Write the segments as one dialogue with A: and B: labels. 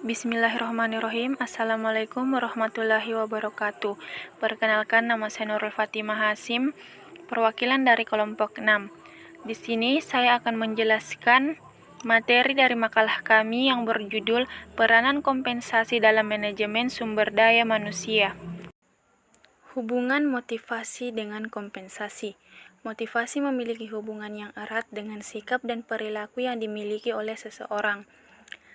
A: Bismillahirrahmanirrahim. Assalamualaikum warahmatullahi wabarakatuh. Perkenalkan, nama saya Nurul Fatimah Hasim, perwakilan dari kelompok 6. Di sini saya akan menjelaskan materi dari makalah kami yang berjudul Peranan Kompensasi dalam Manajemen Sumber Daya Manusia. Hubungan motivasi dengan kompensasi. Motivasi memiliki hubungan yang erat dengan sikap dan perilaku yang dimiliki oleh seseorang.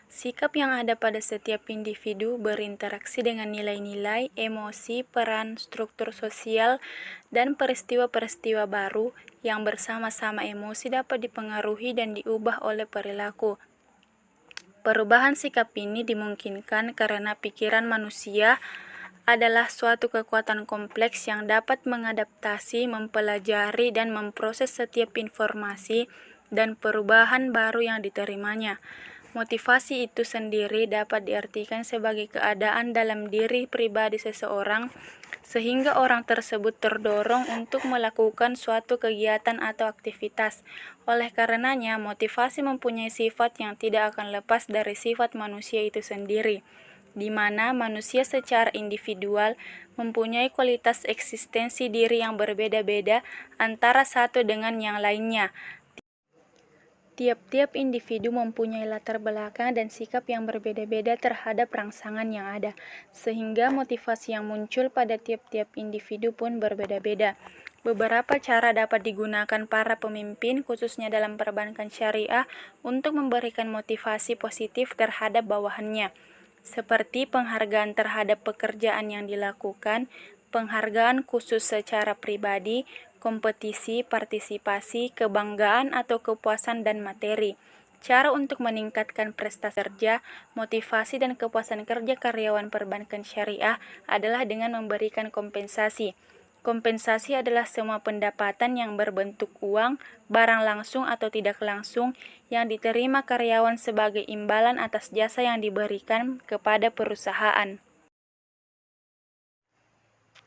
A: Sikap yang ada pada setiap individu berinteraksi dengan nilai-nilai, emosi, peran, struktur sosial, dan peristiwa-peristiwa baru yang bersama-sama emosi dapat dipengaruhi dan diubah oleh perilaku. Perubahan sikap ini dimungkinkan karena pikiran manusia adalah suatu kekuatan kompleks yang dapat mengadaptasi, mempelajari, dan memproses setiap informasi dan perubahan baru yang diterimanya. Motivasi itu sendiri dapat diartikan sebagai keadaan dalam diri pribadi seseorang, sehingga orang tersebut terdorong untuk melakukan suatu kegiatan atau aktivitas. Oleh karenanya, motivasi mempunyai sifat yang tidak akan lepas dari sifat manusia itu sendiri, di mana manusia secara individual mempunyai kualitas eksistensi diri yang berbeda-beda antara satu dengan yang lainnya. Tiap-tiap individu mempunyai latar belakang dan sikap yang berbeda-beda terhadap rangsangan yang ada, sehingga motivasi yang muncul pada tiap-tiap individu pun berbeda-beda. Beberapa cara dapat digunakan para pemimpin, khususnya dalam perbankan syariah, untuk memberikan motivasi positif terhadap bawahannya, seperti penghargaan terhadap pekerjaan yang dilakukan, penghargaan khusus secara pribadi, kompetisi, partisipasi, kebanggaan atau kepuasan dan materi. Cara untuk meningkatkan prestasi kerja, motivasi dan kepuasan kerja karyawan perbankan syariah adalah dengan memberikan kompensasi. Kompensasi adalah semua pendapatan yang berbentuk uang, barang langsung atau tidak langsung, yang diterima karyawan sebagai imbalan atas jasa yang diberikan kepada perusahaan.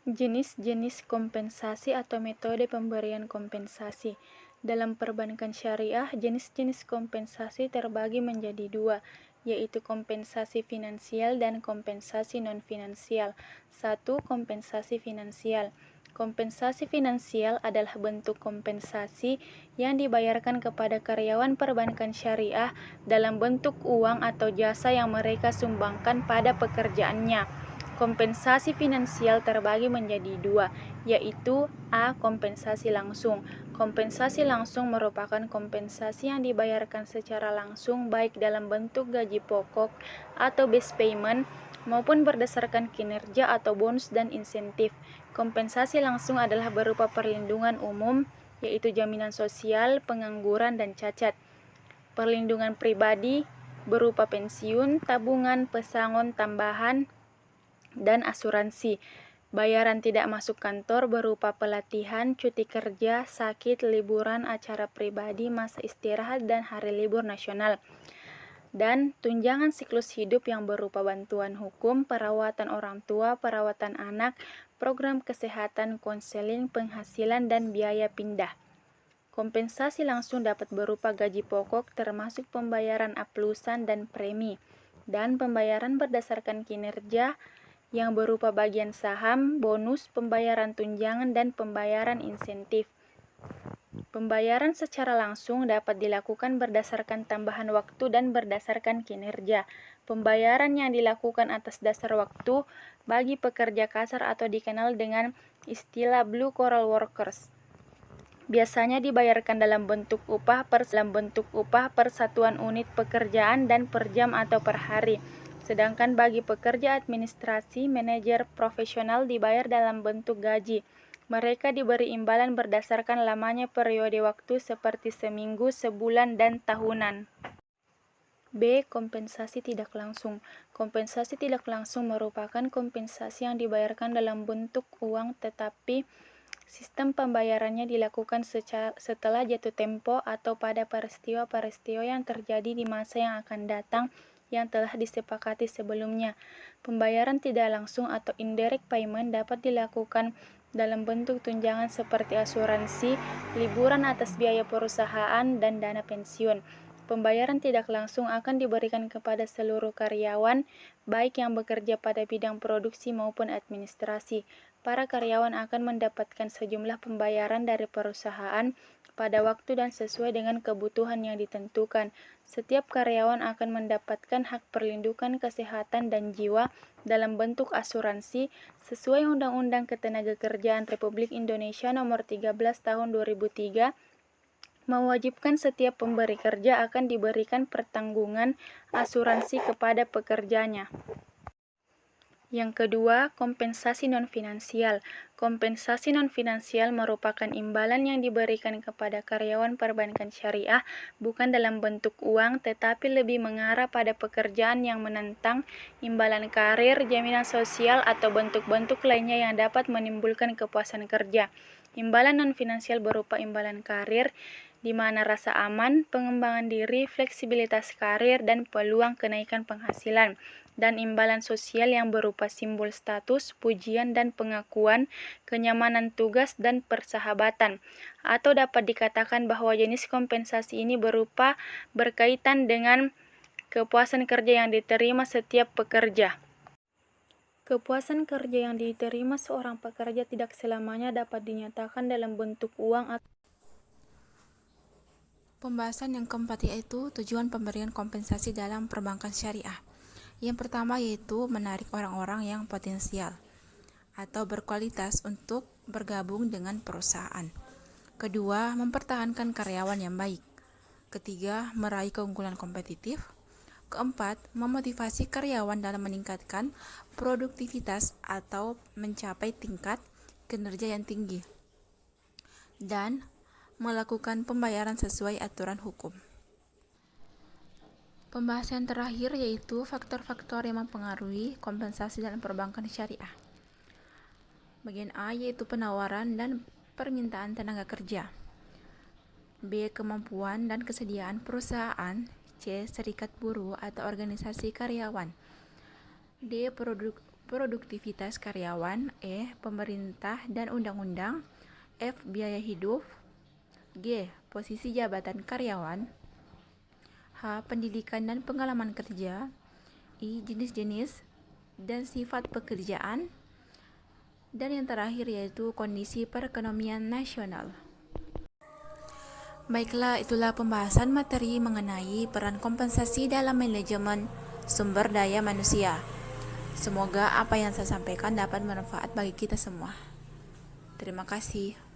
A: Jenis-jenis kompensasi atau metode pemberian kompensasi. Dalam perbankan syariah, jenis-jenis kompensasi terbagi menjadi dua, yaitu kompensasi finansial dan kompensasi non-finansial. 1. Kompensasi finansial. Kompensasi finansial adalah bentuk kompensasi yang dibayarkan kepada karyawan perbankan syariah dalam bentuk uang atau jasa yang mereka sumbangkan pada pekerjaannya. Kompensasi finansial terbagi menjadi dua, yaitu A. Kompensasi langsung. Kompensasi langsung merupakan kompensasi yang dibayarkan secara langsung baik dalam bentuk gaji pokok atau base payment maupun berdasarkan kinerja atau bonus dan insentif. Kompensasi langsung adalah berupa perlindungan umum, yaitu jaminan sosial, pengangguran, dan cacat. Perlindungan pribadi berupa pensiun, tabungan, pesangon tambahan, dan asuransi. Bayaran tidak masuk kantor berupa pelatihan, cuti kerja, sakit, liburan, acara pribadi, masa istirahat, dan hari libur nasional. Dan tunjangan siklus hidup yang berupa bantuan hukum, perawatan orang tua, perawatan anak, program kesehatan, konseling, penghasilan, dan biaya pindah. Kompensasi langsung dapat berupa gaji pokok termasuk pembayaran aplusan dan premi, dan pembayaran berdasarkan kinerja yang berupa bagian saham, bonus, pembayaran tunjangan, dan pembayaran insentif. Pembayaran secara langsung dapat dilakukan berdasarkan tambahan waktu dan berdasarkan kinerja. Pembayaran yang dilakukan atas dasar waktu bagi pekerja kasar atau dikenal dengan istilah blue collar workers biasanya dibayarkan dalam bentuk upah per satuan unit pekerjaan dan per jam atau per hari. Sedangkan bagi pekerja administrasi, manajer profesional dibayar dalam bentuk gaji. Mereka diberi imbalan berdasarkan lamanya periode waktu seperti seminggu, sebulan, dan tahunan. B. Kompensasi tidak langsung. Kompensasi tidak langsung merupakan kompensasi yang dibayarkan dalam bentuk uang tetapi sistem pembayarannya dilakukan setelah jatuh tempo atau pada peristiwa-peristiwa yang terjadi di masa yang akan datang yang telah disepakati sebelumnya. Pembayaran tidak langsung atau indirect payment dapat dilakukan dalam bentuk tunjangan seperti asuransi, liburan atas biaya perusahaan, dan dana pensiun. Pembayaran tidak langsung akan diberikan kepada seluruh karyawan, baik yang bekerja pada bidang produksi maupun administrasi. Para karyawan akan mendapatkan sejumlah pembayaran dari perusahaan pada waktu dan sesuai dengan kebutuhan yang ditentukan. Setiap karyawan akan mendapatkan hak perlindungan kesehatan dan jiwa dalam bentuk asuransi sesuai Undang-Undang Ketenagakerjaan Republik Indonesia Nomor 13 Tahun 2003, mewajibkan setiap pemberi kerja akan diberikan pertanggungan asuransi kepada pekerjanya. Yang kedua, kompensasi non-finansial. Kompensasi non-finansial merupakan imbalan yang diberikan kepada karyawan perbankan syariah bukan dalam bentuk uang, tetapi lebih mengarah pada pekerjaan yang menantang, imbalan karir, jaminan sosial, atau bentuk-bentuk lainnya yang dapat menimbulkan kepuasan kerja. Imbalan non-finansial berupa imbalan karir, di mana rasa aman, pengembangan diri, fleksibilitas karir, dan peluang kenaikan penghasilan. Dan imbalan sosial yang berupa simbol status, pujian dan pengakuan, kenyamanan tugas dan persahabatan. Atau dapat dikatakan bahwa jenis kompensasi ini berupa berkaitan dengan kepuasan kerja yang diterima setiap pekerja. Kepuasan kerja yang diterima seorang pekerja tidak selamanya dapat dinyatakan dalam bentuk uang atau
B: Pembahasan yang keempat yaitu tujuan pemberian kompensasi dalam perbankan syariah. Yang pertama yaitu menarik orang-orang yang potensial atau berkualitas untuk bergabung dengan perusahaan. Kedua, mempertahankan karyawan yang baik. Ketiga, meraih keunggulan kompetitif. Keempat, memotivasi karyawan dalam meningkatkan produktivitas atau mencapai tingkat kinerja yang tinggi. Dan melakukan pembayaran sesuai aturan hukum. Pembahasan terakhir yaitu faktor-faktor yang mempengaruhi kompensasi dalam perbankan syariah. Bagian A yaitu penawaran dan permintaan tenaga kerja. B. Kemampuan dan kesediaan perusahaan. C. Serikat buruh atau organisasi karyawan. D. Produktivitas karyawan. E. Pemerintah dan undang-undang. F. Biaya hidup. G. Posisi jabatan karyawan. H. Pendidikan dan pengalaman kerja. I. Jenis-jenis dan sifat pekerjaan. Dan yang terakhir yaitu kondisi perekonomian nasional. Baiklah, itulah pembahasan materi mengenai peran kompensasi dalam manajemen sumber daya manusia. Semoga apa yang saya sampaikan dapat bermanfaat bagi kita semua. Terima kasih.